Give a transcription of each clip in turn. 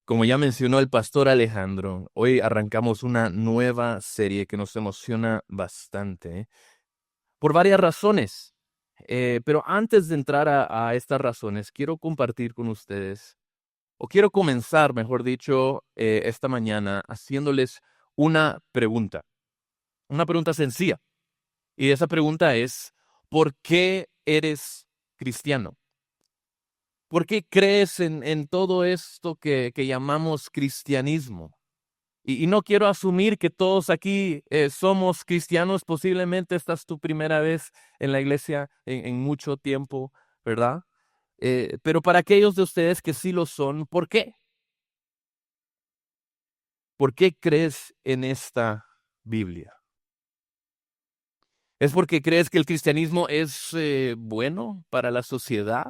Como ya mencionó el pastor Alejandro, hoy arrancamos una nueva serie que nos emociona bastante, por varias razones. Pero antes de entrar a estas razones, quiero compartir con ustedes, o quiero comenzar, mejor dicho, esta mañana haciéndoles una pregunta sencilla. Y esa pregunta es, ¿por qué eres cristiano? ¿Por qué crees en todo esto que llamamos cristianismo? Y no quiero asumir que todos aquí somos cristianos. Posiblemente esta es tu primera vez en la iglesia en mucho tiempo, ¿verdad? Pero para aquellos de ustedes que sí lo son, ¿por qué? ¿Por qué crees en esta Biblia? ¿Es porque crees que el cristianismo es bueno para la sociedad?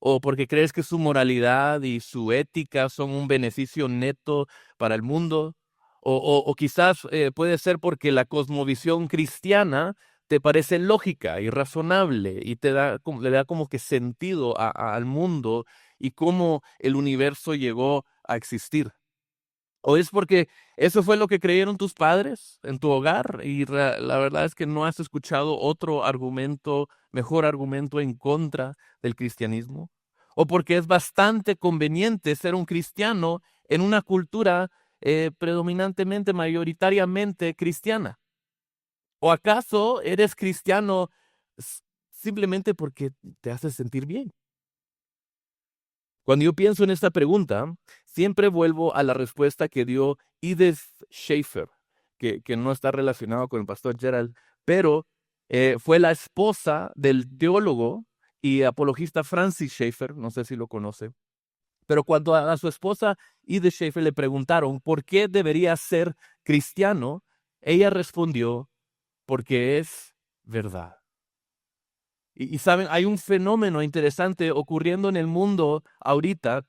¿O porque crees que su moralidad y su ética son un beneficio neto para el mundo? O quizás puede ser porque la cosmovisión cristiana te parece lógica y razonable y le da como que sentido al mundo y cómo el universo llegó a existir. ¿O es porque eso fue lo que creyeron tus padres en tu hogar y la verdad es que no has escuchado otro argumento, mejor argumento en contra del cristianismo? ¿O porque es bastante conveniente ser un cristiano en una cultura predominantemente, mayoritariamente cristiana? ¿O acaso eres cristiano s- simplemente porque te hace sentir bien? Cuando yo pienso en esta pregunta, siempre vuelvo a la respuesta que dio Edith Schaefer, que no está relacionado con el pastor Gerald, pero fue la esposa del teólogo y apologista Francis Schaeffer, no sé si lo conoce, pero cuando a su esposa Edith Schaefer le preguntaron por qué debería ser cristiano, ella respondió, porque es verdad. Y saben, hay un fenómeno interesante ocurriendo en el mundo ahorita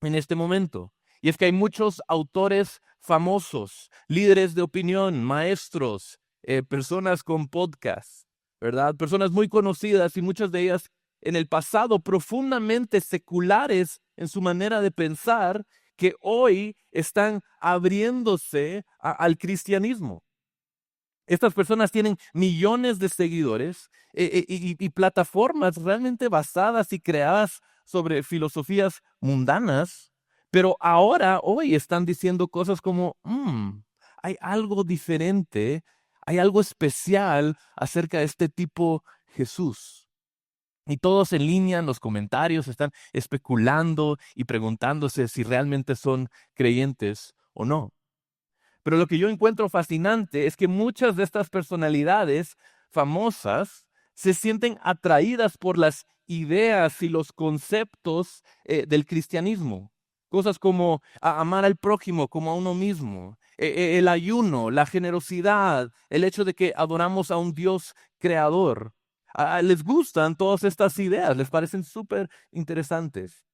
en este momento. Y es que hay muchos autores famosos, líderes de opinión, maestros, personas con podcasts, ¿verdad? Personas muy conocidas y muchas de ellas en el pasado profundamente seculares en su manera de pensar, que hoy están abriéndose al cristianismo. Estas personas tienen millones de seguidores y plataformas realmente basadas y creadas sobre filosofías mundanas, pero ahora, hoy, están diciendo cosas como, hay algo diferente, hay algo especial acerca de este tipo Jesús. Y todos en línea, en los comentarios, están especulando y preguntándose si realmente son creyentes o no. Pero lo que yo encuentro fascinante es que muchas de estas personalidades famosas se sienten atraídas por las ideas y los conceptos del cristianismo. Cosas como amar al prójimo como a uno mismo, el ayuno, la generosidad, el hecho de que adoramos a un Dios creador. Les gustan todas estas ideas, les parecen súper interesantes.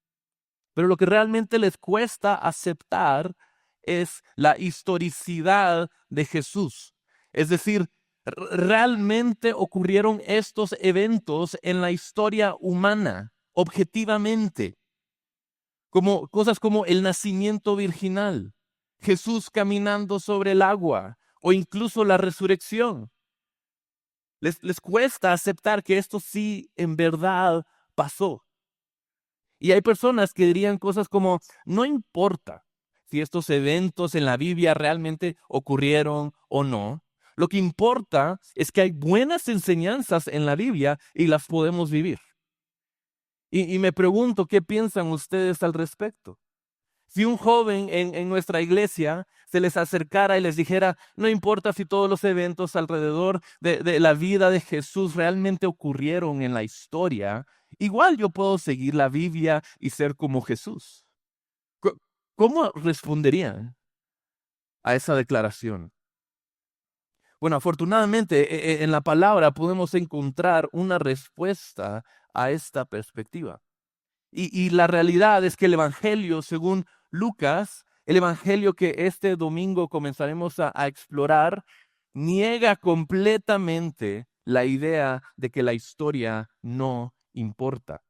Pero lo que realmente les cuesta aceptar es la historicidad de Jesús. Es decir, realmente ocurrieron estos eventos en la historia humana, objetivamente, como cosas como el nacimiento virginal, Jesús caminando sobre el agua o incluso la resurrección. Les cuesta aceptar que esto sí en verdad pasó. Y hay personas que dirían cosas como, no importa si estos eventos en la Biblia realmente ocurrieron o no. Lo que importa es que hay buenas enseñanzas en la Biblia y las podemos vivir. Y me pregunto, ¿qué piensan ustedes al respecto? Si un joven en nuestra iglesia se les acercara y les dijera, no importa si todos los eventos alrededor de la vida de Jesús realmente ocurrieron en la historia, igual yo puedo seguir la Biblia y ser como Jesús. Co- ¿Cómo responderían a esa declaración? Bueno, afortunadamente en la palabra podemos encontrar una respuesta a esta perspectiva. Y la realidad es que el Evangelio, según Lucas, el Evangelio que este domingo comenzaremos a explorar, niega completamente la idea de que la historia no importa.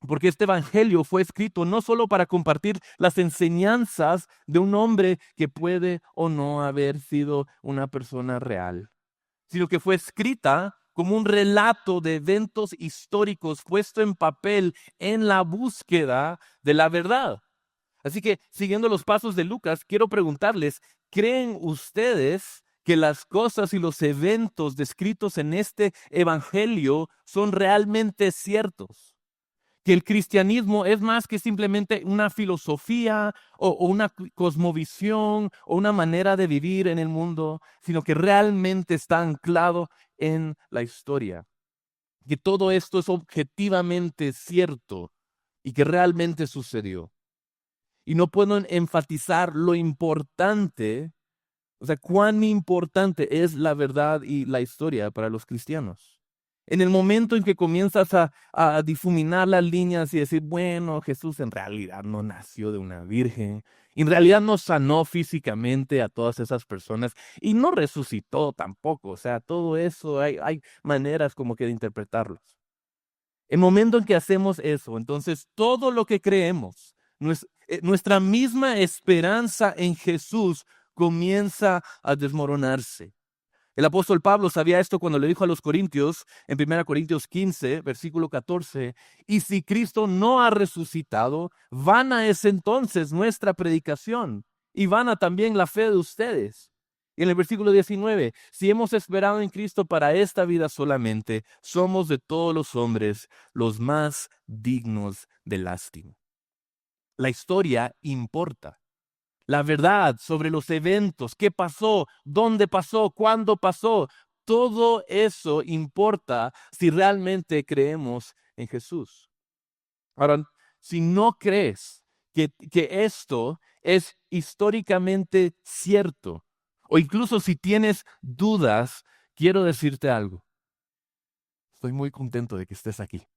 Porque este evangelio fue escrito no solo para compartir las enseñanzas de un hombre que puede o no haber sido una persona real, sino que fue escrita como un relato de eventos históricos puesto en papel en la búsqueda de la verdad. Así que, siguiendo los pasos de Lucas, quiero preguntarles, ¿creen ustedes que las cosas y los eventos descritos en este evangelio son realmente ciertos? Que el cristianismo es más que simplemente una filosofía o una cosmovisión o una manera de vivir en el mundo, sino que realmente está anclado en la historia. Que todo esto es objetivamente cierto y que realmente sucedió. Y no puedo enfatizar lo importante, o sea, cuán importante es la verdad y la historia para los cristianos. En el momento en que comienzas a difuminar las líneas y decir, bueno, Jesús en realidad no nació de una virgen, en realidad no sanó físicamente a todas esas personas y no resucitó tampoco, o sea, todo eso hay maneras como que de interpretarlos. El momento en que hacemos eso, entonces todo lo que creemos, nuestra misma esperanza en Jesús comienza a desmoronarse. El apóstol Pablo sabía esto cuando le dijo a los corintios, en 1 Corintios 15, versículo 14, y si Cristo no ha resucitado, vana es entonces nuestra predicación y vana también la fe de ustedes. Y en el versículo 19, si hemos esperado en Cristo para esta vida solamente, somos de todos los hombres los más dignos de lástima. La historia importa. La verdad sobre los eventos, qué pasó, dónde pasó, cuándo pasó, todo eso importa si realmente creemos en Jesús. Ahora, si no crees que esto es históricamente cierto, o incluso si tienes dudas, quiero decirte algo. Estoy muy contento de que estés aquí,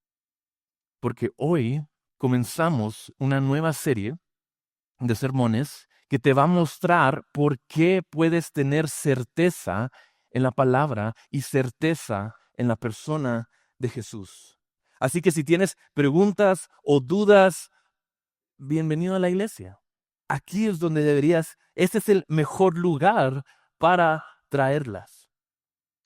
porque hoy comenzamos una nueva serie de sermones que te va a mostrar por qué puedes tener certeza en la palabra y certeza en la persona de Jesús. Así que si tienes preguntas o dudas, bienvenido a la iglesia. Aquí es donde este es el mejor lugar para traerlas.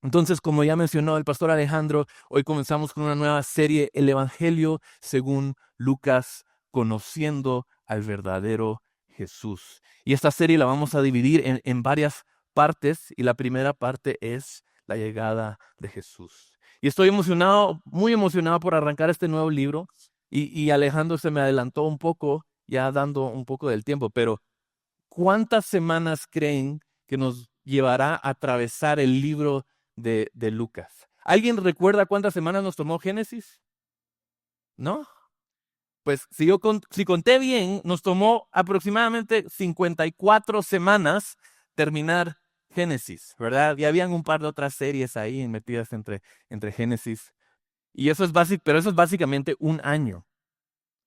Entonces, como ya mencionó el pastor Alejandro, hoy comenzamos con una nueva serie, El Evangelio según Lucas, conociendo al verdadero Jesús. Y esta serie la vamos a dividir en varias partes y la primera parte es la llegada de Jesús. Y estoy emocionado, muy emocionado por arrancar este nuevo libro y Alejandro se me adelantó un poco, ya dando un poco del tiempo, pero ¿cuántas semanas creen que nos llevará a atravesar el libro de Lucas? ¿Alguien recuerda cuántas semanas nos tomó Génesis? ¿No? Pues si conté bien, nos tomó aproximadamente 54 semanas terminar Génesis, ¿verdad? Y habían un par de otras series ahí metidas entre Génesis. Y eso es básico, pero eso es básicamente un año.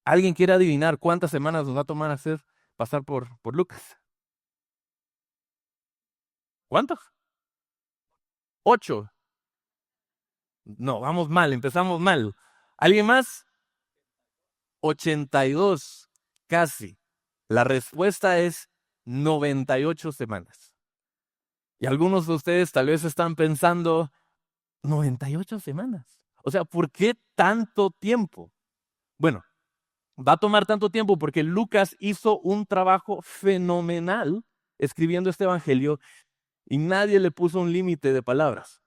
¿Alguien quiere adivinar cuántas semanas nos va a tomar pasar por Lucas? ¿Cuántos? 8. No, vamos mal, empezamos mal. ¿Alguien más? 82, casi. La respuesta es 98 semanas. Y algunos de ustedes tal vez están pensando, 98 semanas. O sea, ¿por qué tanto tiempo? Bueno, va a tomar tanto tiempo porque Lucas hizo un trabajo fenomenal escribiendo este evangelio y nadie le puso un límite de palabras.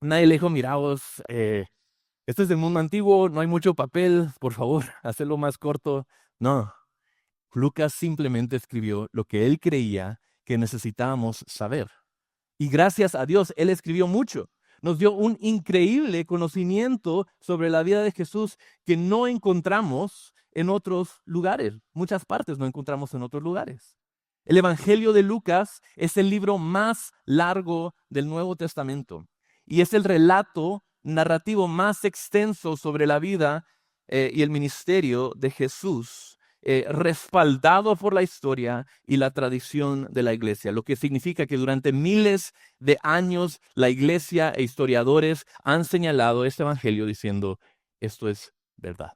Nadie le dijo, mira vos, este es del mundo antiguo, no hay mucho papel, por favor, hazlo más corto. No, Lucas simplemente escribió lo que él creía que necesitábamos saber. Y gracias a Dios, él escribió mucho. Nos dio un increíble conocimiento sobre la vida de Jesús que no encontramos en otros lugares. Muchas partes no encontramos en otros lugares. El Evangelio de Lucas es el libro más largo del Nuevo Testamento y es el relato narrativo más extenso sobre la vida y el ministerio de Jesús, respaldado por la historia y la tradición de la iglesia, lo que significa que durante miles de años la iglesia e historiadores han señalado este evangelio diciendo, esto es verdad.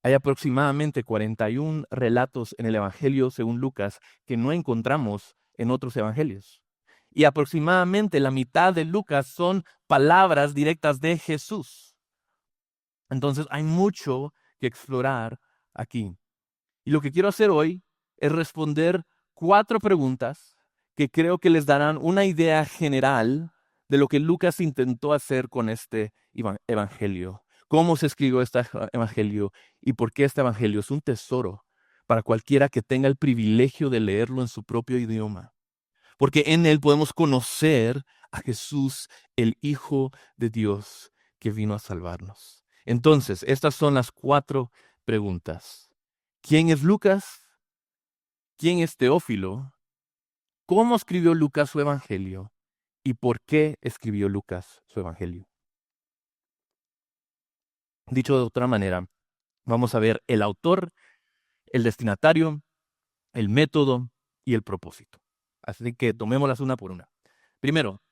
Hay aproximadamente 41 relatos en el Evangelio según Lucas que no encontramos en otros evangelios. Y aproximadamente la mitad de Lucas son palabras directas de Jesús. Entonces hay mucho que explorar aquí. Y lo que quiero hacer hoy es responder 4 preguntas que creo que les darán una idea general de lo que Lucas intentó hacer con este evangelio. Cómo se escribió este evangelio y por qué este evangelio es un tesoro para cualquiera que tenga el privilegio de leerlo en su propio idioma. Porque en él podemos conocer a Jesús, el Hijo de Dios, que vino a salvarnos. Entonces, estas son las 4 preguntas. ¿Quién es Lucas? ¿Quién es Teófilo? ¿Cómo escribió Lucas su evangelio? ¿Y por qué escribió Lucas su evangelio? Dicho de otra manera, vamos a ver el autor, el destinatario, el método y el propósito. Así que tomémoslas una por una. Primero,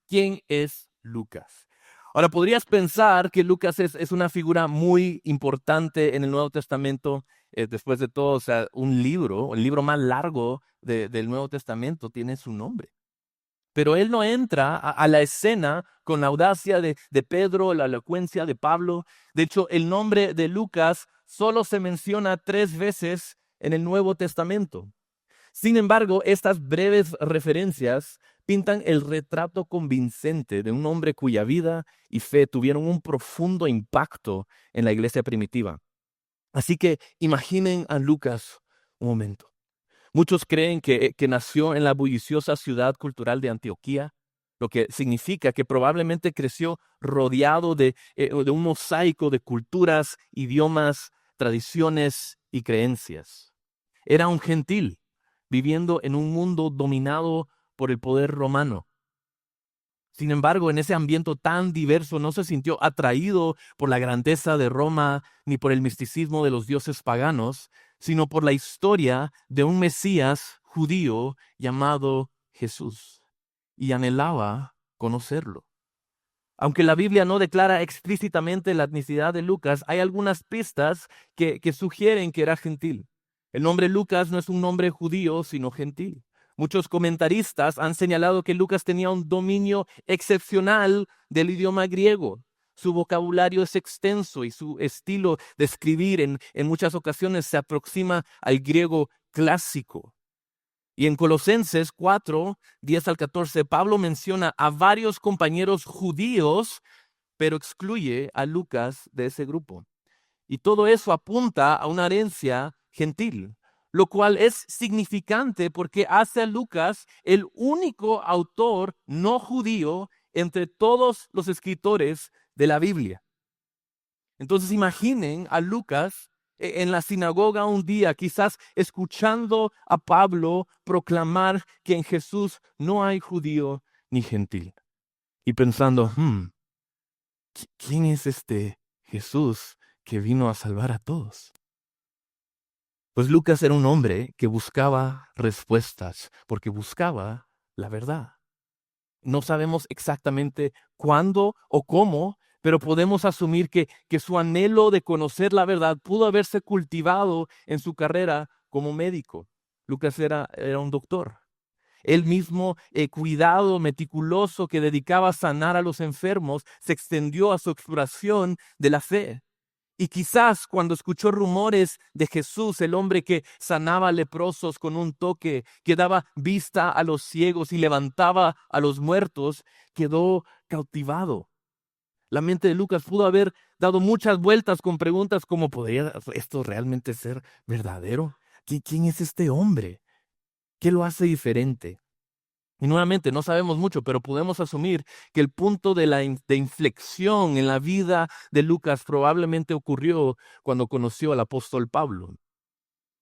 ¿quién es Lucas? Ahora, podrías pensar que Lucas es una figura muy importante en el Nuevo Testamento. Después de todo, o sea, el libro más largo del Nuevo Testamento tiene su nombre. Pero él no entra a la escena con la audacia de Pedro, la elocuencia de Pablo. De hecho, el nombre de Lucas solo se menciona 3 veces en el Nuevo Testamento. Sin embargo, estas breves referencias pintan el retrato convincente de un hombre cuya vida y fe tuvieron un profundo impacto en la iglesia primitiva. Así que imaginen a Lucas un momento. Muchos creen que nació en la bulliciosa ciudad cultural de Antioquía, lo que significa que probablemente creció rodeado de un mosaico de culturas, idiomas, tradiciones y creencias. Era un gentil viviendo en un mundo dominado por el poder romano. Sin embargo, en ese ambiente tan diverso no se sintió atraído por la grandeza de Roma ni por el misticismo de los dioses paganos, sino por la historia de un Mesías judío llamado Jesús, y anhelaba conocerlo. Aunque la Biblia no declara explícitamente la etnicidad de Lucas, hay algunas pistas que sugieren que era gentil. El nombre Lucas no es un nombre judío, sino gentil. Muchos comentaristas han señalado que Lucas tenía un dominio excepcional del idioma griego. Su vocabulario es extenso y su estilo de escribir en muchas ocasiones se aproxima al griego clásico. Y en Colosenses 4, 10 al 14, Pablo menciona a varios compañeros judíos, pero excluye a Lucas de ese grupo. Y todo eso apunta a una herencia gentil, lo cual es significante porque hace a Lucas el único autor no judío entre todos los escritores de la Biblia. Entonces imaginen a Lucas en la sinagoga un día, quizás escuchando a Pablo proclamar que en Jesús no hay judío ni gentil. Y pensando, ¿quién es este Jesús que vino a salvar a todos? Pues Lucas era un hombre que buscaba respuestas, porque buscaba la verdad. No sabemos exactamente cuándo o cómo, pero podemos asumir que su anhelo de conocer la verdad pudo haberse cultivado en su carrera como médico. Lucas era un doctor. Él mismo, cuidado meticuloso que dedicaba a sanar a los enfermos, se extendió a su exploración de la fe. Y quizás cuando escuchó rumores de Jesús, el hombre que sanaba leprosos con un toque, que daba vista a los ciegos y levantaba a los muertos, quedó cautivado. La mente de Lucas pudo haber dado muchas vueltas con preguntas como, ¿podría esto realmente ser verdadero? ¿Quién es este hombre? ¿Qué lo hace diferente? Y nuevamente, no sabemos mucho, pero podemos asumir que el punto de inflexión en la vida de Lucas probablemente ocurrió cuando conoció al apóstol Pablo.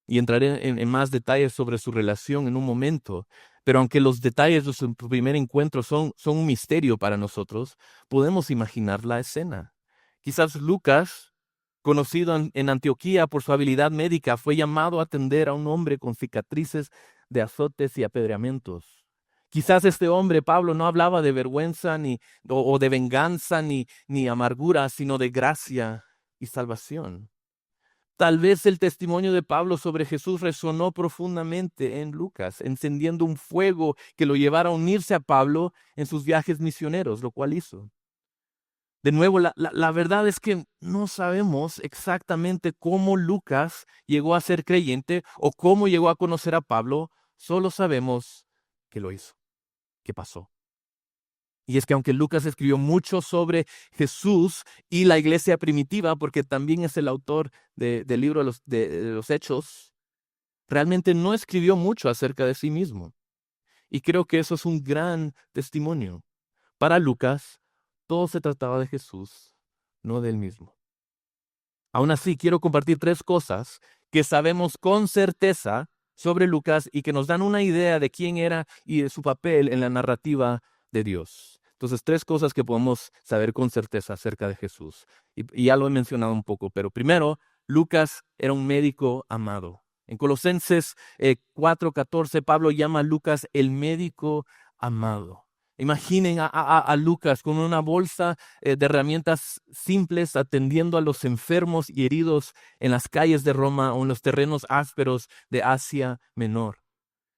Y entraré en más detalles sobre su relación en un momento. Pero aunque los detalles de su primer encuentro son un misterio para nosotros, podemos imaginar la escena. Quizás Lucas, conocido en Antioquía por su habilidad médica, fue llamado a atender a un hombre con cicatrices de azotes y apedreamientos. Quizás este hombre, Pablo, no hablaba de vergüenza o de venganza ni amargura, sino de gracia y salvación. Tal vez el testimonio de Pablo sobre Jesús resonó profundamente en Lucas, encendiendo un fuego que lo llevara a unirse a Pablo en sus viajes misioneros, lo cual hizo. De nuevo, la verdad es que no sabemos exactamente cómo Lucas llegó a ser creyente o cómo llegó a conocer a Pablo, solo sabemos que lo hizo, que pasó. Y es que aunque Lucas escribió mucho sobre Jesús y la iglesia primitiva, porque también es el autor del libro de los Hechos, realmente no escribió mucho acerca de sí mismo. Y creo que eso es un gran testimonio. Para Lucas, todo se trataba de Jesús, no de él mismo. Aún así, quiero compartir tres cosas que sabemos con certeza sobre Lucas y que nos dan una idea de quién era y de su papel en la narrativa de Dios. Entonces, tres cosas que podemos saber con certeza acerca de Jesús. Y ya lo he mencionado un poco, pero primero, Lucas era un médico amado. En Colosenses 4:14, Pablo llama a Lucas el médico amado. Imaginen a Lucas con una bolsa de herramientas simples atendiendo a los enfermos y heridos en las calles de Roma o en los terrenos ásperos de Asia Menor.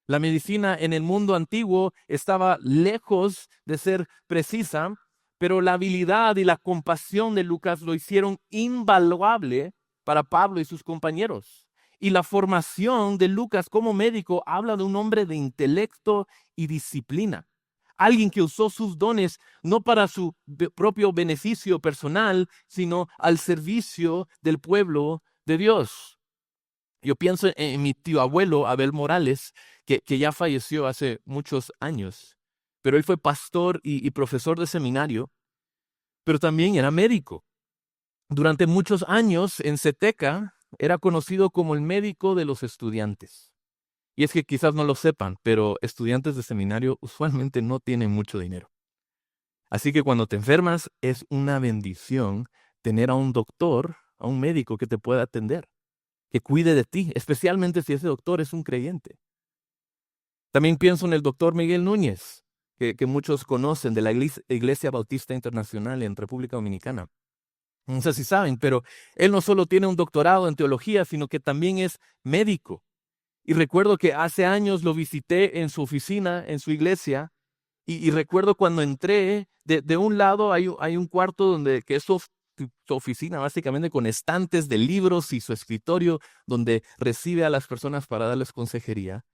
La medicina en el mundo antiguo estaba lejos de ser precisa, pero la habilidad y la compasión de Lucas lo hicieron invaluable para Pablo y sus compañeros. Y la formación de Lucas como médico habla de un hombre de intelecto y disciplina. Alguien que usó sus dones no para su propio beneficio personal, sino al servicio del pueblo de Dios. Yo pienso en mi tío abuelo, Abel Morales, que ya falleció hace muchos años, pero él fue pastor y profesor de seminario, pero también era médico. Durante muchos años en Ceteca era conocido como el médico de los estudiantes. Y es que quizás no lo sepan, pero estudiantes de seminario usualmente no tienen mucho dinero. Así que cuando te enfermas es una bendición tener a un doctor, a un médico que te pueda atender, que cuide de ti, especialmente si ese doctor es un creyente. También pienso en el doctor Miguel Núñez, que muchos conocen de la Iglesia Bautista Internacional en República Dominicana. No sé si saben, pero él no solo tiene un doctorado en teología, sino que también es médico. Y recuerdo que hace años lo visité en su oficina, en su iglesia, y recuerdo cuando entré, de un lado hay un cuarto que es su oficina, básicamente con estantes de libros y su escritorio, donde recibe a las personas para darles consejería.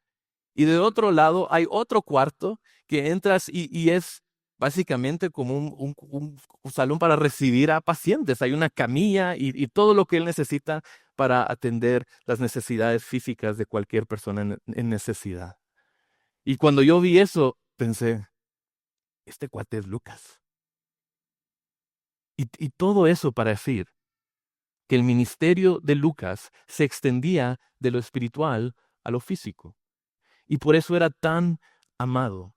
Y de otro lado hay otro cuarto que entras y es básicamente como un salón para recibir a pacientes. Hay una camilla y todo lo que él necesita para atender las necesidades físicas de cualquier persona en necesidad. Y cuando yo vi eso, pensé, este cuate es Lucas. Y todo eso para decir que el ministerio de Lucas se extendía de lo espiritual a lo físico. Y por eso era tan amado.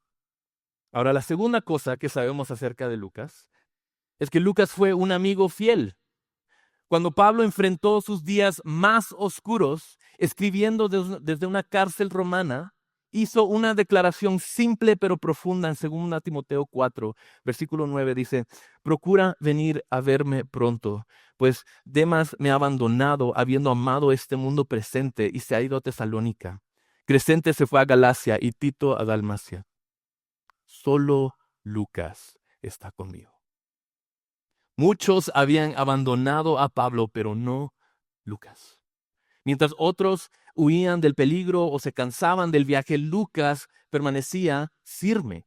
Ahora, la segunda cosa que sabemos acerca de Lucas es que Lucas fue un amigo fiel. Cuando Pablo enfrentó sus días más oscuros, escribiendo desde una cárcel romana, hizo una declaración simple pero profunda en 2 Timoteo 4, versículo 9, dice, procura venir a verme pronto, pues Demas me ha abandonado habiendo amado este mundo presente y se ha ido a Tesalónica. Crescente se fue a Galacia y Tito a Dalmacia. Solo Lucas está conmigo. Muchos habían abandonado a Pablo, pero no Lucas. Mientras otros huían del peligro o se cansaban del viaje, Lucas permanecía firme.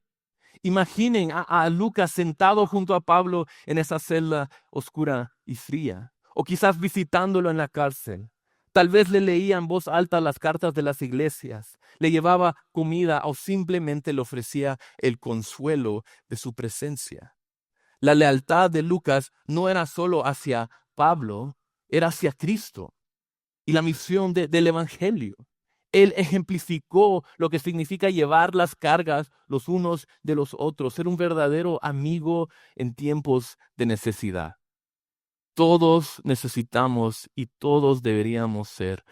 Imaginen a Lucas sentado junto a Pablo en esa celda oscura y fría, o quizás visitándolo en la cárcel. Tal vez le leía en voz alta las cartas de las iglesias, le llevaba comida o simplemente le ofrecía el consuelo de su presencia. La lealtad de Lucas no era solo hacia Pablo, era hacia Cristo y la misión del Evangelio. Él ejemplificó lo que significa llevar las cargas los unos de los otros, ser un verdadero amigo en tiempos de necesidad. Todos necesitamos y todos deberíamos ser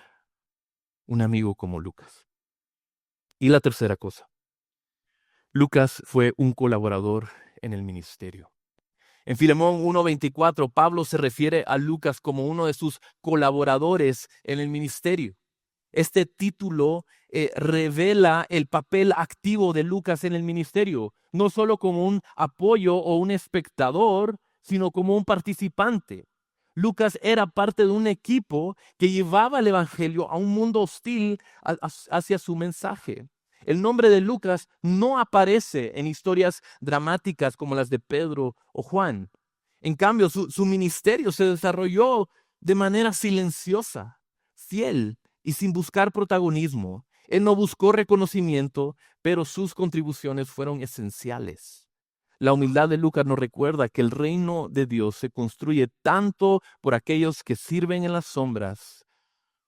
un amigo como Lucas. Y la tercera cosa, Lucas fue un colaborador en el ministerio. En Filemón 1:24, Pablo se refiere a Lucas como uno de sus colaboradores en el ministerio. Este título revela el papel activo de Lucas en el ministerio, no solo como un apoyo o un espectador, sino como un participante. Lucas era parte de un equipo que llevaba el evangelio a un mundo hostil hacia su mensaje. El nombre de Lucas no aparece en historias dramáticas como las de Pedro o Juan. En cambio, su ministerio se desarrolló de manera silenciosa, fiel y sin buscar protagonismo. Él no buscó reconocimiento, pero sus contribuciones fueron esenciales. La humildad de Lucas nos recuerda que el reino de Dios se construye tanto por aquellos que sirven en las sombras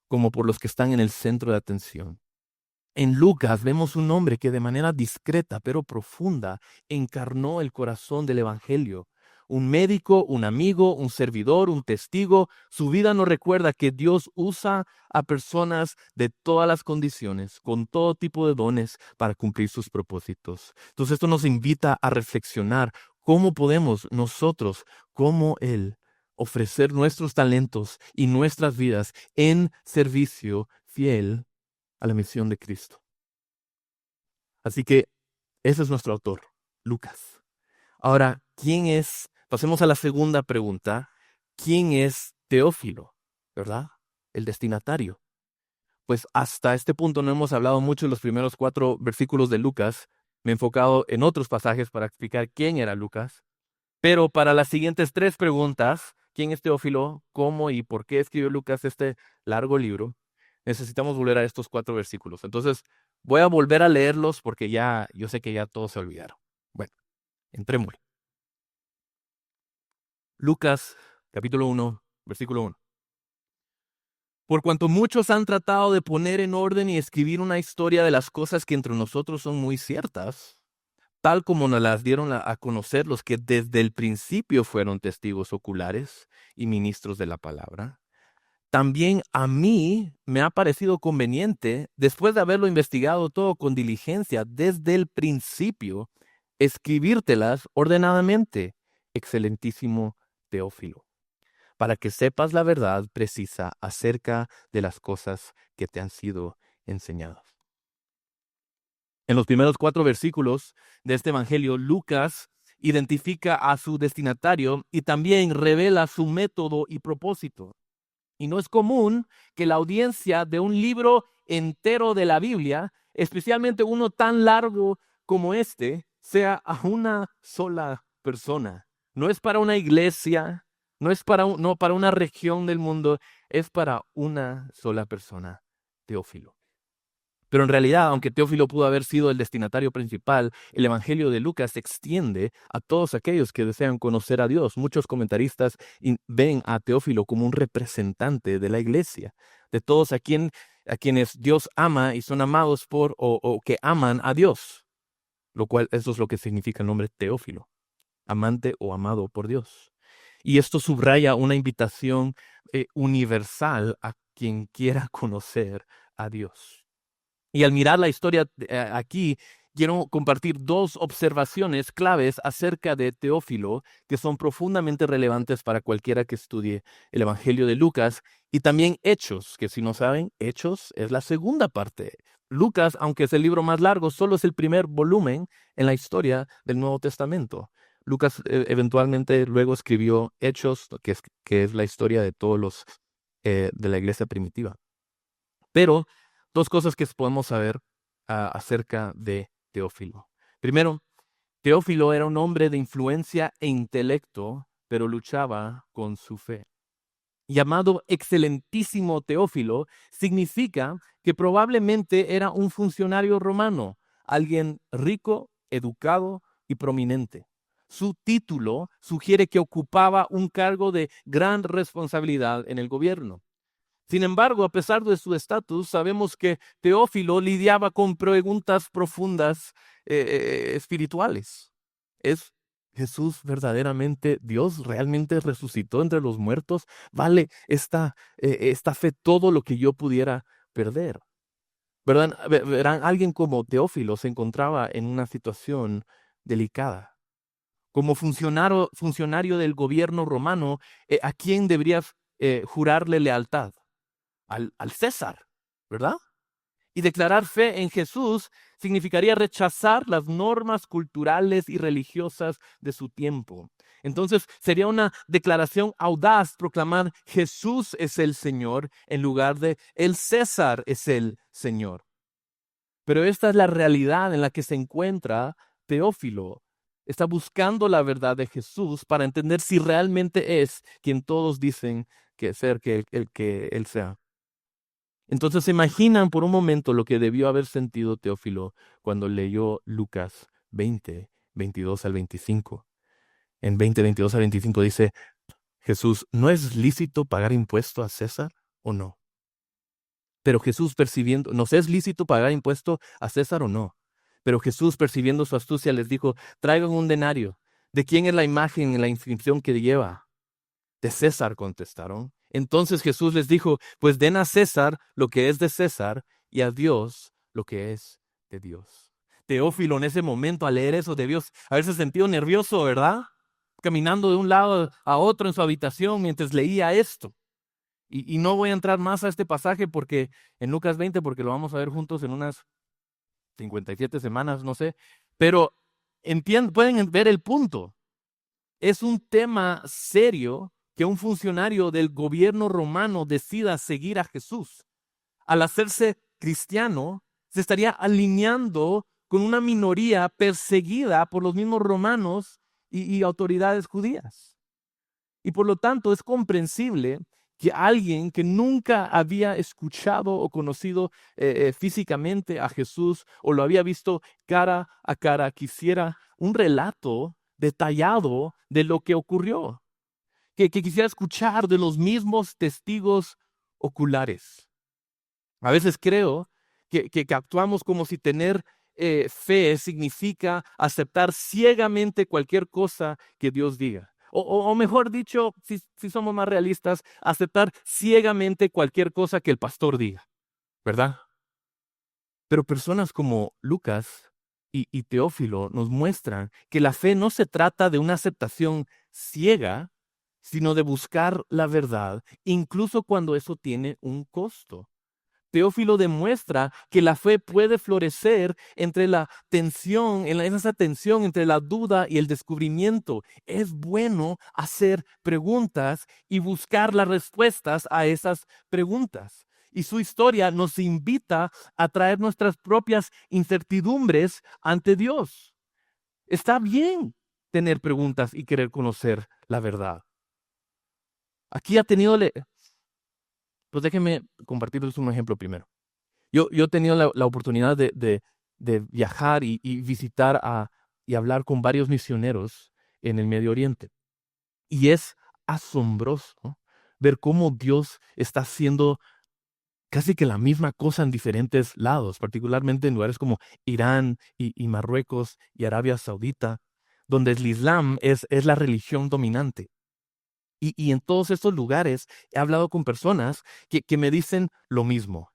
como por los que están en el centro de atención. En Lucas vemos un hombre que de manera discreta pero profunda encarnó el corazón del evangelio. Un médico, un amigo, un servidor, un testigo. Su vida nos recuerda que Dios usa a personas de todas las condiciones, con todo tipo de dones para cumplir sus propósitos. Entonces esto nos invita a reflexionar cómo podemos nosotros, como Él, ofrecer nuestros talentos y nuestras vidas en servicio fiel a la misión de Cristo. Así que ese es nuestro autor, Lucas. Ahora, ¿quién es? Pasemos a la segunda pregunta. ¿Quién es Teófilo? ¿Verdad? El destinatario. Pues hasta este punto no hemos hablado mucho en los primeros 4 versículos de Lucas. Me he enfocado en otros pasajes para explicar quién era Lucas. Pero para las siguientes 3 preguntas, ¿quién es Teófilo? ¿Cómo y por qué escribió Lucas este largo libro? Necesitamos volver a estos 4 versículos. Entonces, voy a volver a leerlos porque yo sé que ya todos se olvidaron. Bueno, entrémosle. Lucas, capítulo 1, versículo 1. Por cuanto muchos han tratado de poner en orden y escribir una historia de las cosas que entre nosotros son muy ciertas, tal como nos las dieron a conocer los que desde el principio fueron testigos oculares y ministros de la palabra, también a mí me ha parecido conveniente, después de haberlo investigado todo con diligencia desde el principio, escribírtelas ordenadamente, excelentísimo Teófilo, para que sepas la verdad precisa acerca de las cosas que te han sido enseñadas. En los primeros 4 versículos de este evangelio, Lucas identifica a su destinatario y también revela su método y propósito. Y no es común que la audiencia de un libro entero de la Biblia, especialmente uno tan largo como este, sea a una sola persona. No es para una iglesia, no es para una región del mundo, es para una sola persona, Teófilo. Pero en realidad, aunque Teófilo pudo haber sido el destinatario principal, el Evangelio de Lucas se extiende a todos aquellos que desean conocer a Dios. Muchos comentaristas ven a Teófilo como un representante de la iglesia, de todos a quienes Dios ama y son amados por o que aman a Dios, lo cual eso es lo que significa el nombre Teófilo, amante o amado por Dios. Y esto subraya una invitación universal a quien quiera conocer a Dios. Y al mirar la historia aquí, quiero compartir 2 observaciones claves acerca de Teófilo que son profundamente relevantes para cualquiera que estudie el Evangelio de Lucas y también Hechos, que si no saben, Hechos es la segunda parte. Lucas, aunque es el libro más largo, solo es el primer volumen en la historia del Nuevo Testamento. Lucas eventualmente luego escribió Hechos, que es la historia de todos los de la iglesia primitiva. Pero 2 cosas que podemos saber acerca de Teófilo. Primero, Teófilo era un hombre de influencia e intelecto, pero luchaba con su fe. Llamado excelentísimo Teófilo, significa que probablemente era un funcionario romano, alguien rico, educado y prominente. Su título sugiere que ocupaba un cargo de gran responsabilidad en el gobierno. Sin embargo, a pesar de su estatus, sabemos que Teófilo lidiaba con preguntas profundas espirituales. ¿Es Jesús verdaderamente Dios? ¿Realmente resucitó entre los muertos? ¿Vale esta fe todo lo que yo pudiera perder? ¿Verdad? Verán, alguien como Teófilo se encontraba en una situación delicada. como funcionario del gobierno romano, ¿a quién deberías jurarle lealtad? Al César, ¿verdad? Y declarar fe en Jesús significaría rechazar las normas culturales y religiosas de su tiempo. Entonces sería una declaración audaz proclamar Jesús es el Señor en lugar de el César es el Señor. Pero esta es la realidad en la que se encuentra Teófilo. Está buscando la verdad de Jesús para entender si realmente es quien todos dicen que ser el que él sea. Entonces se imaginan por un momento lo que debió haber sentido Teófilo cuando leyó Lucas 20, 22 al 25. En 20, 22 al 25 dice, Jesús, ¿no es lícito pagar impuesto a César o no? Pero Jesús percibiendo, ¿nos es lícito pagar impuesto a César o no? Pero Jesús percibiendo su astucia les dijo, traigan un denario. ¿De quién es la imagen y la inscripción que lleva? De César, contestaron. Entonces Jesús les dijo, pues den a César lo que es de César y a Dios lo que es de Dios. Teófilo en ese momento al leer eso debió haberse sentido nervioso, ¿verdad? Caminando de un lado a otro en su habitación mientras leía esto. Y no voy a entrar más a este pasaje porque en Lucas 20, porque lo vamos a ver juntos en unas 57 semanas, no sé. Pero pueden ver el punto. Es un tema serio que un funcionario del gobierno romano decida seguir a Jesús. Al hacerse cristiano, se estaría alineando con una minoría perseguida por los mismos romanos y autoridades judías. Y por lo tanto es comprensible que alguien que nunca había escuchado o conocido físicamente a Jesús o lo había visto cara a cara quisiera un relato detallado de lo que ocurrió, que quisiera escuchar de los mismos testigos oculares. A veces creo que actuamos como si tener fe significa aceptar ciegamente cualquier cosa que Dios diga. O mejor dicho, si somos más realistas, aceptar ciegamente cualquier cosa que el pastor diga, ¿verdad? Pero personas como Lucas y Teófilo nos muestran que la fe no se trata de una aceptación ciega, sino de buscar la verdad, incluso cuando eso tiene un costo. Teófilo demuestra que la fe puede florecer entre la tensión, en esa tensión entre la duda y el descubrimiento. Es bueno hacer preguntas y buscar las respuestas a esas preguntas. Y su historia nos invita a traer nuestras propias incertidumbres ante Dios. Está bien tener preguntas y querer conocer la verdad. Aquí ha tenido, pues déjenme compartirles un ejemplo primero. Yo he tenido la oportunidad de viajar y visitar y hablar con varios misioneros en el Medio Oriente. Y es asombroso, ¿no?, ver cómo Dios está haciendo casi que la misma cosa en diferentes lados, particularmente en lugares como Irán y Marruecos y Arabia Saudita, donde el Islam es la religión dominante. Y en todos estos lugares he hablado con personas que me dicen lo mismo.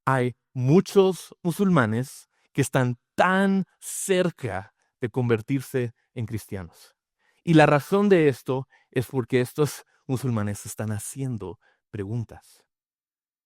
Hay muchos musulmanes que están tan cerca de convertirse en cristianos. Y la razón de esto es porque estos musulmanes están haciendo preguntas.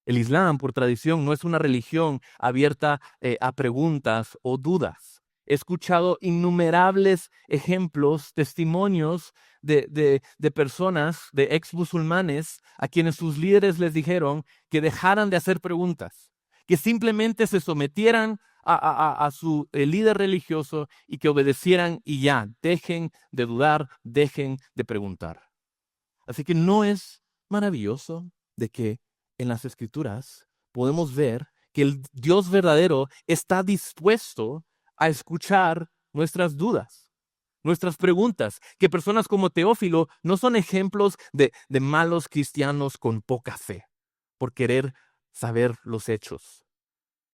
El Islam, por tradición, no es una religión abierta a preguntas o dudas. He escuchado innumerables ejemplos, testimonios de personas, de ex musulmanes, a quienes sus líderes les dijeron que dejaran de hacer preguntas, que simplemente se sometieran a su líder religioso y que obedecieran y ya, dejen de dudar, dejen de preguntar. Así que no es maravilloso de que en las Escrituras podemos ver que el Dios verdadero está dispuesto a escuchar nuestras dudas, nuestras preguntas, que personas como Teófilo no son ejemplos de malos cristianos con poca fe, por querer saber los hechos.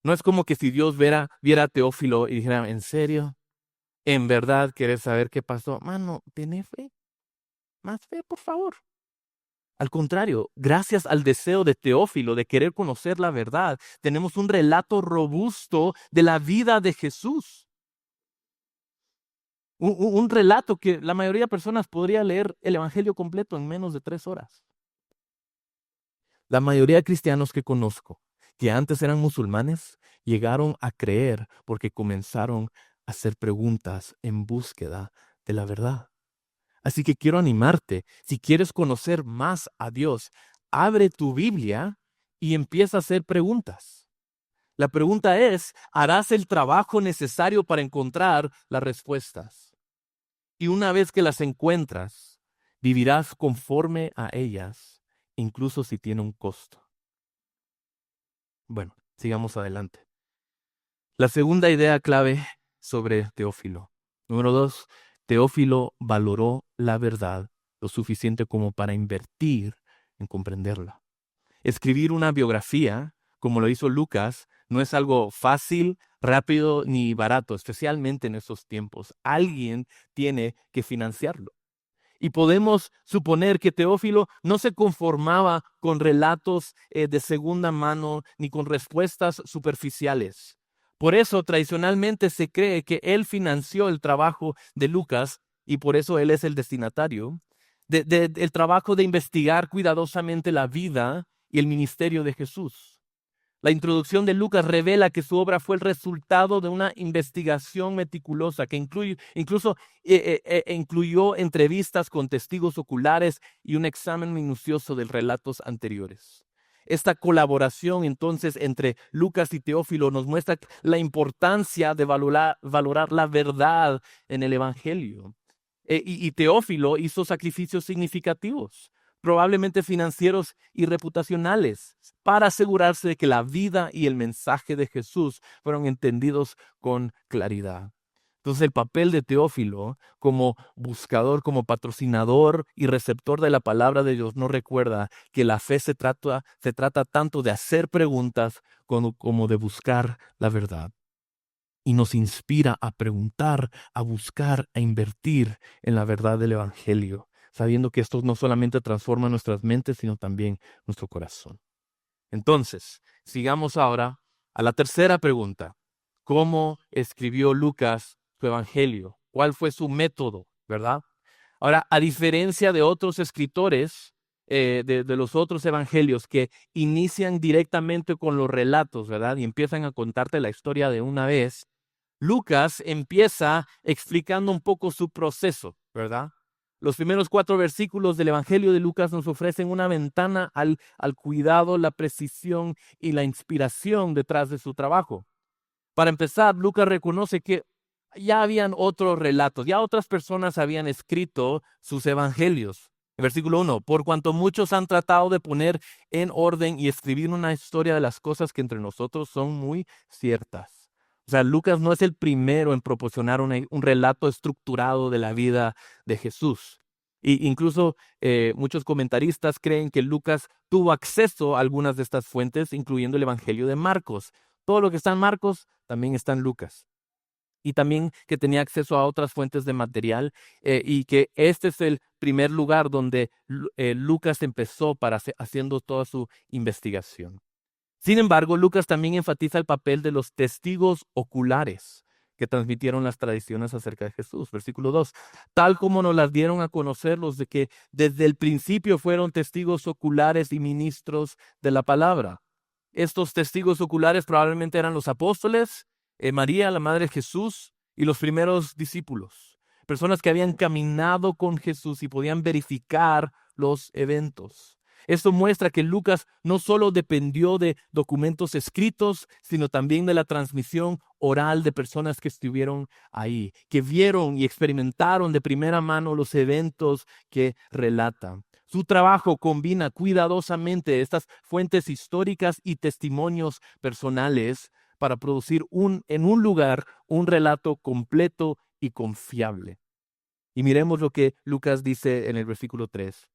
No es como que si Dios viera a Teófilo y dijera, ¿en serio? ¿En verdad querés saber qué pasó? Mano, ¿tenés fe? Más fe, por favor. Al contrario, gracias al deseo de Teófilo de querer conocer la verdad, tenemos un relato robusto de la vida de Jesús. un relato que la mayoría de personas podría leer el Evangelio completo en menos de 3 horas. La mayoría de cristianos que conozco, que antes eran musulmanes, llegaron a creer porque comenzaron a hacer preguntas en búsqueda de la verdad. Así que quiero animarte, si quieres conocer más a Dios, abre tu Biblia y empieza a hacer preguntas. La pregunta es, ¿harás el trabajo necesario para encontrar las respuestas? Y una vez que las encuentras, vivirás conforme a ellas, incluso si tiene un costo. Bueno, sigamos adelante. La segunda idea clave sobre Teófilo. Número 2, Teófilo valoró la verdad lo suficiente como para invertir en comprenderla. Escribir una biografía, como lo hizo Lucas, no es algo fácil, rápido ni barato, especialmente en esos tiempos. Alguien tiene que financiarlo. Y podemos suponer que Teófilo no se conformaba con relatos de segunda mano ni con respuestas superficiales. Por eso tradicionalmente se cree que él financió el trabajo de Lucas y por eso él es el destinatario el trabajo de investigar cuidadosamente la vida y el ministerio de Jesús. La introducción de Lucas revela que su obra fue el resultado de una investigación meticulosa que incluso incluyó entrevistas con testigos oculares y un examen minucioso de relatos anteriores. Esta colaboración entonces entre Lucas y Teófilo nos muestra la importancia de valorar la verdad en el Evangelio. Y Teófilo hizo sacrificios significativos, probablemente financieros y reputacionales, para asegurarse de que la vida y el mensaje de Jesús fueron entendidos con claridad. Entonces el papel de Teófilo como buscador, como patrocinador y receptor de la palabra de Dios nos recuerda que la fe se trata tanto de hacer preguntas como de buscar la verdad. Y nos inspira a preguntar, a buscar, a invertir en la verdad del Evangelio, sabiendo que esto no solamente transforma nuestras mentes, sino también nuestro corazón. Entonces, sigamos ahora a la tercera pregunta. ¿Cómo escribió Lucas su Evangelio? ¿Cuál fue su método? ¿Verdad? Ahora, a diferencia de otros escritores, de los otros evangelios que inician directamente con los relatos, ¿verdad? Y empiezan a contarte la historia de una vez, Lucas empieza explicando un poco su proceso, ¿verdad? Los primeros 4 versículos del Evangelio de Lucas nos ofrecen una ventana al cuidado, la precisión y la inspiración detrás de su trabajo. Para empezar, Lucas reconoce que ya habían otros relatos, ya otras personas habían escrito sus evangelios. En versículo 1, por cuanto muchos han tratado de poner en orden y escribir una historia de las cosas que entre nosotros son muy ciertas. O sea, Lucas no es el primero en proporcionar un relato estructurado de la vida de Jesús. Y incluso muchos comentaristas creen que Lucas tuvo acceso a algunas de estas fuentes, incluyendo el Evangelio de Marcos. Todo lo que está en Marcos también está en Lucas. Y también que tenía acceso a otras fuentes de material y que este es el primer lugar donde Lucas empezó haciendo toda su investigación. Sin embargo, Lucas también enfatiza el papel de los testigos oculares que transmitieron las tradiciones acerca de Jesús. Versículo 2, tal como nos las dieron a conocer los de que desde el principio fueron testigos oculares y ministros de la palabra. Estos testigos oculares probablemente eran los apóstoles, María, la madre de Jesús, y los primeros discípulos. Personas que habían caminado con Jesús y podían verificar los eventos. Esto muestra que Lucas no solo dependió de documentos escritos, sino también de la transmisión oral de personas que estuvieron ahí, que vieron y experimentaron de primera mano los eventos que relata. Su trabajo combina cuidadosamente estas fuentes históricas y testimonios personales para producir en un lugar un relato completo y confiable. Y miremos lo que Lucas dice en el versículo 3.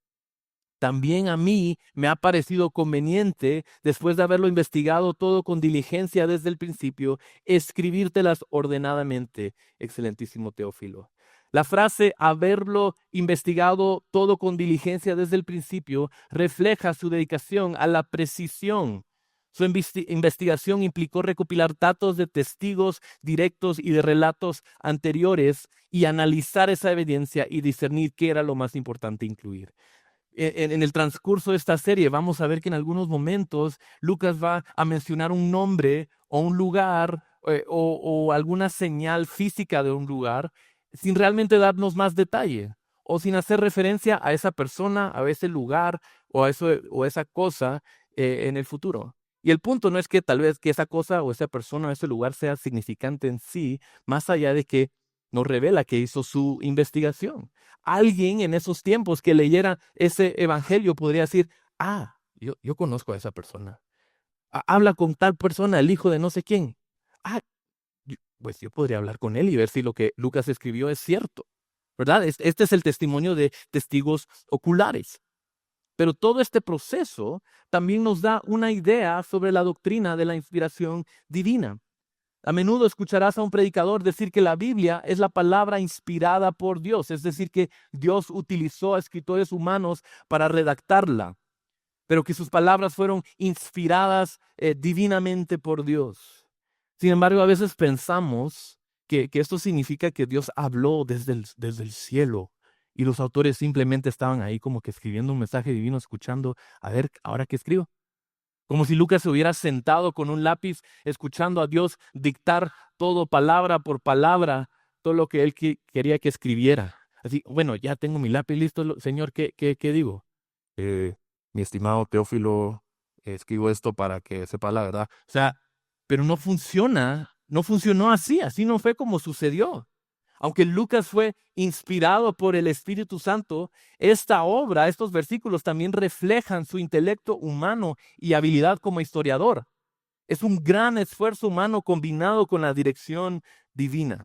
También a mí me ha parecido conveniente, después de haberlo investigado todo con diligencia desde el principio, escribírtelas ordenadamente, excelentísimo Teófilo. La frase haberlo investigado todo con diligencia desde el principio refleja su dedicación a la precisión Su investigación implicó recopilar datos de testigos directos y de relatos anteriores y analizar esa evidencia y discernir qué era lo más importante incluir. En el transcurso de esta serie vamos a ver que en algunos momentos Lucas va a mencionar un nombre o un lugar o alguna señal física de un lugar sin realmente darnos más detalle o sin hacer referencia a esa persona, a ese lugar o a esa cosa en el futuro. Y el punto no es que tal vez que esa cosa o esa persona o ese lugar sea significante en sí, más allá de que nos revela que hizo su investigación. Alguien en esos tiempos que leyera ese evangelio podría decir, yo conozco a esa persona. Habla con tal persona, el hijo de no sé quién. Ah, pues yo podría hablar con él y ver si lo que Lucas escribió es cierto, ¿verdad? Este es el testimonio de testigos oculares. Pero todo este proceso también nos da una idea sobre la doctrina de la inspiración divina. A menudo escucharás a un predicador decir que la Biblia es la palabra inspirada por Dios, es decir, que Dios utilizó a escritores humanos para redactarla, pero que sus palabras fueron inspiradas divinamente por Dios. Sin embargo, a veces pensamos que esto significa que Dios habló desde el cielo y los autores simplemente estaban ahí como que escribiendo un mensaje divino, escuchando, a ver, ¿ahora qué escribo? Como si Lucas se hubiera sentado con un lápiz, escuchando a Dios dictar todo palabra por palabra, todo lo que él quería que escribiera. Así, bueno, ya tengo mi lápiz listo, Señor, ¿qué digo? Mi estimado Teófilo, escribo esto para que sepa la verdad. O sea, pero no funcionó así no fue como sucedió. Aunque Lucas fue inspirado por el Espíritu Santo, esta obra, estos versículos también reflejan su intelecto humano y habilidad como historiador. Es un gran esfuerzo humano combinado con la dirección divina.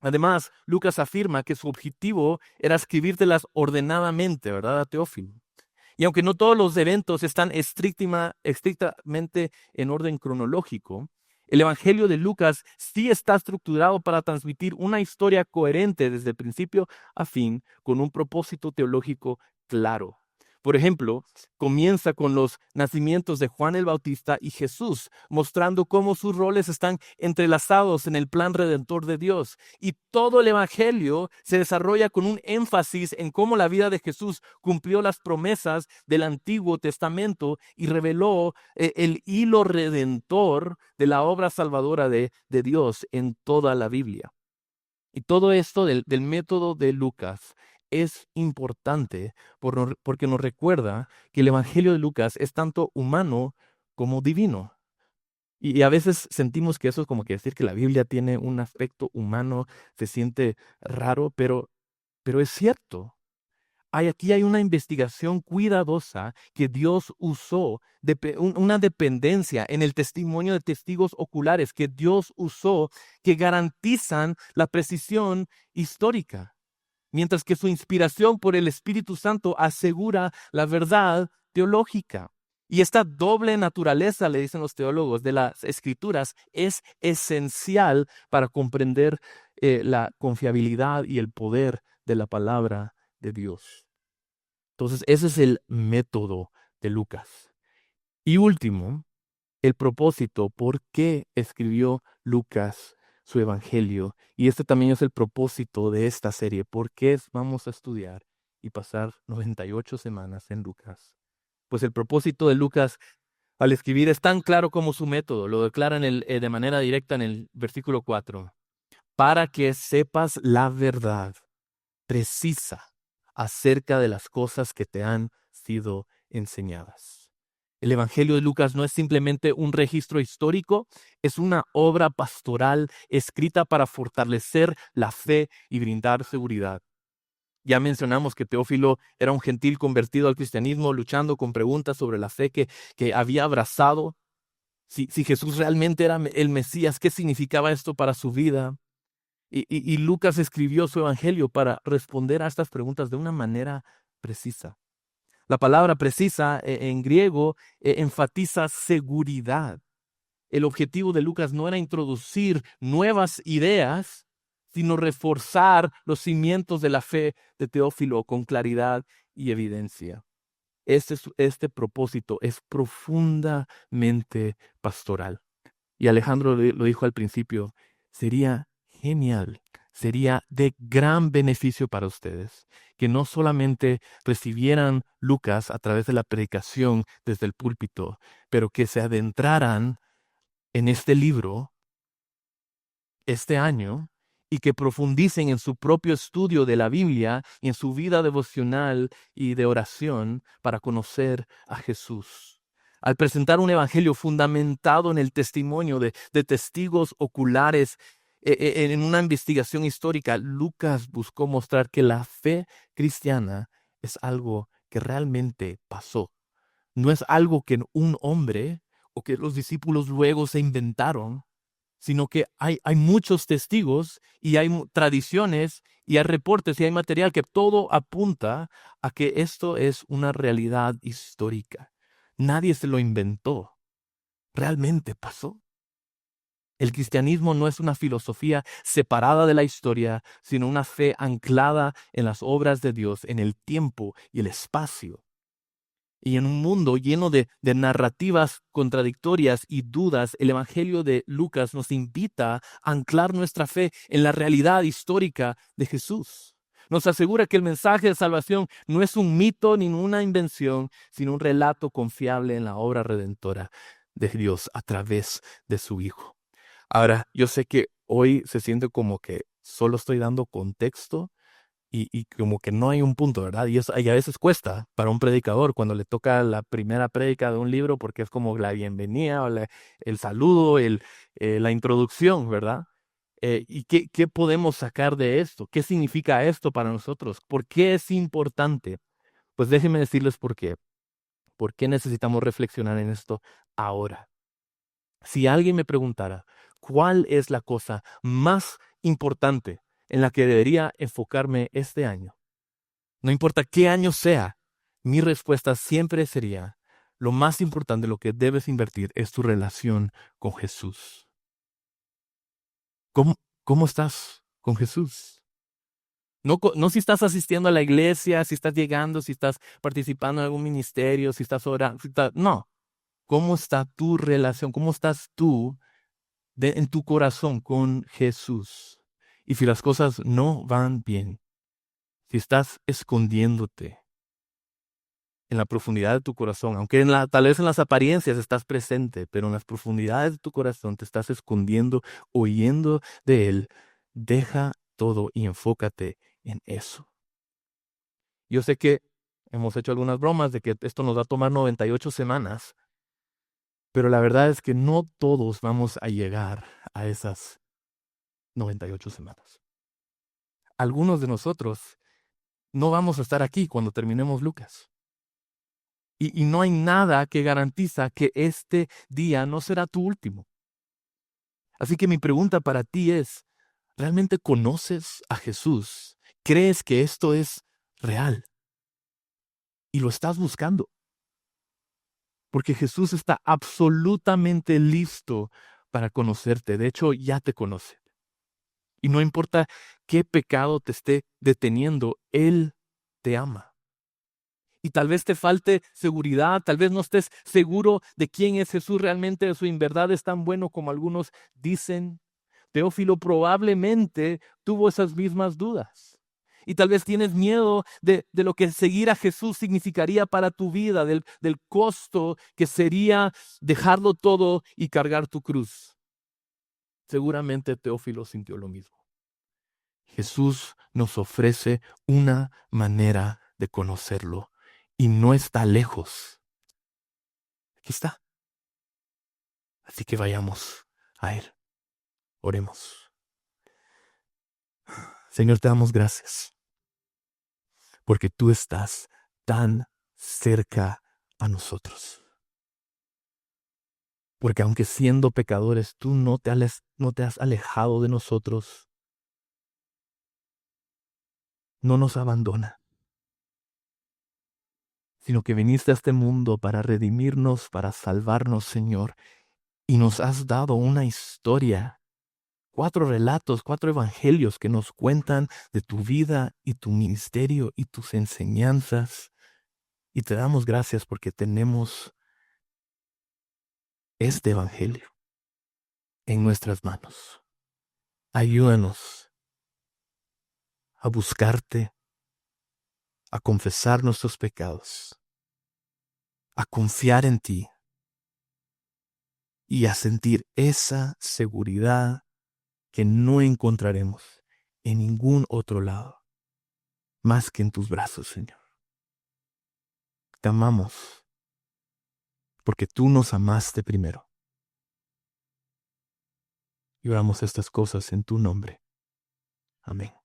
Además, Lucas afirma que su objetivo era escribírtelas ordenadamente, ¿verdad, a Teófilo? Y aunque no todos los eventos están estrictamente en orden cronológico, el Evangelio de Lucas sí está estructurado para transmitir una historia coherente desde el principio a fin, con un propósito teológico claro. Por ejemplo, comienza con los nacimientos de Juan el Bautista y Jesús, mostrando cómo sus roles están entrelazados en el plan redentor de Dios. Y todo el Evangelio se desarrolla con un énfasis en cómo la vida de Jesús cumplió las promesas del Antiguo Testamento y reveló el hilo redentor de la obra salvadora de Dios en toda la Biblia. Y todo esto del método de Lucas es importante porque nos recuerda que el Evangelio de Lucas es tanto humano como divino. Y a veces sentimos que eso es como que decir que la Biblia tiene un aspecto humano, se siente raro, pero es cierto. Aquí hay una investigación cuidadosa que Dios usó, una dependencia en el testimonio de testigos oculares que Dios usó que garantizan la precisión histórica, mientras que su inspiración por el Espíritu Santo asegura la verdad teológica. Y esta doble naturaleza, le dicen los teólogos, de las Escrituras es esencial para comprender la confiabilidad y el poder de la palabra de Dios. Entonces, ese es el método de Lucas. Y último, el propósito, por qué escribió Lucas su evangelio. Y este también es el propósito de esta serie. ¿Por qué vamos a estudiar y pasar 98 semanas en Lucas? Pues el propósito de Lucas al escribir es tan claro como su método. Lo declara de manera directa en el versículo 4. Para que sepas la verdad precisa acerca de las cosas que te han sido enseñadas. El Evangelio de Lucas no es simplemente un registro histórico, es una obra pastoral escrita para fortalecer la fe y brindar seguridad. Ya mencionamos que Teófilo era un gentil convertido al cristianismo, luchando con preguntas sobre la fe que había abrazado. Si Jesús realmente era el Mesías, ¿qué significaba esto para su vida? Y Lucas escribió su evangelio para responder a estas preguntas de una manera precisa. La palabra precisa en griego enfatiza seguridad. El objetivo de Lucas no era introducir nuevas ideas, sino reforzar los cimientos de la fe de Teófilo con claridad y evidencia. este propósito es profundamente pastoral. Y Alejandro lo dijo al principio, sería genial, sería de gran beneficio para ustedes que no solamente recibieran Lucas a través de la predicación desde el púlpito, pero que se adentraran en este libro este año y que profundicen en su propio estudio de la Biblia y en su vida devocional y de oración para conocer a Jesús. Al presentar un evangelio fundamentado en el testimonio de testigos oculares en una investigación histórica, Lucas buscó mostrar que la fe cristiana es algo que realmente pasó. No es algo que un hombre o que los discípulos luego se inventaron, sino que hay muchos testigos y hay tradiciones y hay reportes y hay material que todo apunta a que esto es una realidad histórica. Nadie se lo inventó, realmente pasó. El cristianismo no es una filosofía separada de la historia, sino una fe anclada en las obras de Dios, en el tiempo y el espacio. Y en un mundo lleno de narrativas contradictorias y dudas, el Evangelio de Lucas nos invita a anclar nuestra fe en la realidad histórica de Jesús. Nos asegura que el mensaje de salvación no es un mito ni una invención, sino un relato confiable en la obra redentora de Dios a través de su Hijo. Ahora, yo sé que hoy se siente como que solo estoy dando contexto, y como que no hay un punto, ¿verdad? Y a veces cuesta para un predicador cuando le toca la primera prédica de un libro porque es como la bienvenida o el saludo, la introducción, ¿verdad? ¿Y qué podemos sacar de esto? ¿Qué significa esto para nosotros? ¿Por qué es importante? Pues déjenme decirles por qué. ¿Por qué necesitamos reflexionar en esto ahora? Si alguien me preguntara, ¿cuál es la cosa más importante en la que debería enfocarme este año? No importa qué año sea, mi respuesta siempre sería, lo más importante, lo que debes invertir es tu relación con Jesús. ¿Cómo, cómo estás con Jesús? No si estás asistiendo a la iglesia, si estás llegando, si estás participando en algún ministerio, si estás orando. No. ¿Cómo está tu relación? ¿Cómo estás tú en tu corazón con Jesús? Y si las cosas no van bien, si estás escondiéndote en la profundidad de tu corazón, aunque tal vez en las apariencias estás presente, pero en las profundidades de tu corazón te estás escondiendo, huyendo de Él, deja todo y enfócate en eso. Yo sé que hemos hecho algunas bromas de que esto nos va a tomar 98 semanas, pero la verdad es que no todos vamos a llegar a esas 98 semanas. Algunos de nosotros no vamos a estar aquí cuando terminemos Lucas. Y no hay nada que garantiza que este día no será tu último. Así que mi pregunta para ti es, ¿realmente conoces a Jesús? ¿Crees que esto es real? Y lo estás buscando. Porque Jesús está absolutamente listo para conocerte. De hecho, ya te conoce. Y no importa qué pecado te esté deteniendo, Él te ama. Y tal vez te falte seguridad, tal vez no estés seguro de quién es Jesús realmente, de su en verdad es tan bueno como algunos dicen. Teófilo probablemente tuvo esas mismas dudas. Y tal vez tienes miedo de lo que seguir a Jesús significaría para tu vida, del costo que sería dejarlo todo y cargar tu cruz. Seguramente Teófilo sintió lo mismo. Jesús nos ofrece una manera de conocerlo y no está lejos. Aquí está. Así que vayamos a Él. Oremos. Señor, te damos gracias porque tú estás tan cerca a nosotros. Porque aunque siendo pecadores, tú no te has alejado de nosotros. No nos abandona, sino que viniste a este mundo para redimirnos, para salvarnos, Señor. Y nos has dado una historia, 4 relatos, 4 evangelios que nos cuentan de tu vida y tu ministerio y tus enseñanzas. Y te damos gracias porque tenemos este evangelio en nuestras manos. Ayúdanos a buscarte, a confesar nuestros pecados, a confiar en ti y a sentir esa seguridad que no encontraremos en ningún otro lado, más que en tus brazos, Señor. Te amamos porque tú nos amaste primero. Y oramos estas cosas en tu nombre. Amén.